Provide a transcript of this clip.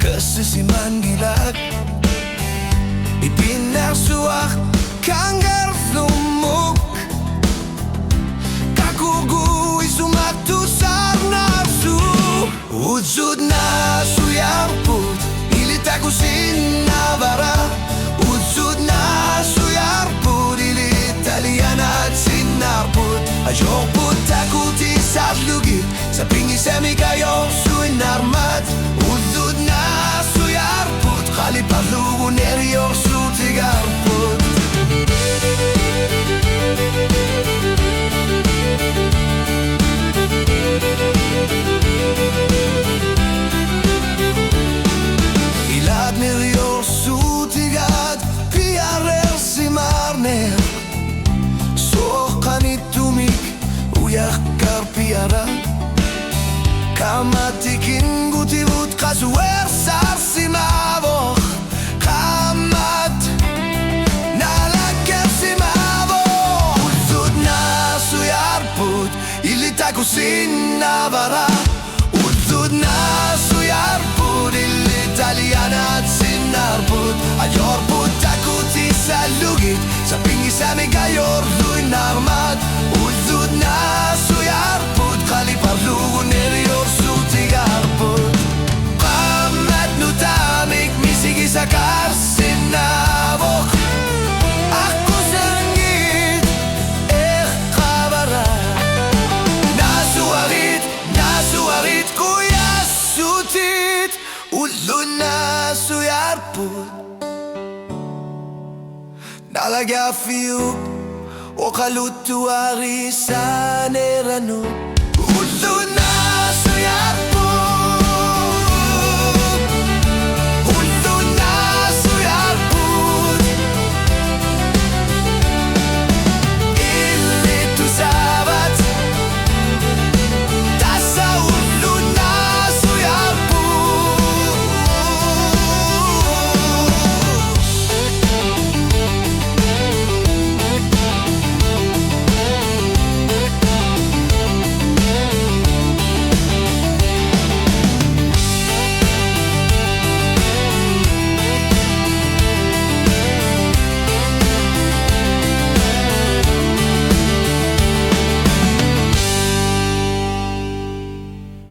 Kasi si Mandilag ipinarsuak kanggar lumuk Kakugu isumatusar nafsu Udzud na suyarput ilitaku sinabara Udzud na suyarput ilitalianat sinarput Ajokput takuti satlugit sa pingisemi kayo suinarmat Udzud na suyarput Kalipalugu neriyor sutigarput Ilad neriyor sutigad Piarer simarner Sokanit tumik Uyakar piara Kamatikin gutivut Kasuer sar simavo Kamat Nalaker simavo Udzud na suyarput Ilitaku sinabara Udzud na suyarput Ilitalianat sinarput Ayorput takuti salugit Sa pingisami kayor luinarmat Udzud na suyarput Kaliparlugu neriyor sutigarput Kamat nutamik misigi sakar sinabok Ako sanggit kabara Nasuarit kuya sutit Udzud na suyarput Nalagya fiuk O kalutuari sa nerano Udzud na suyarput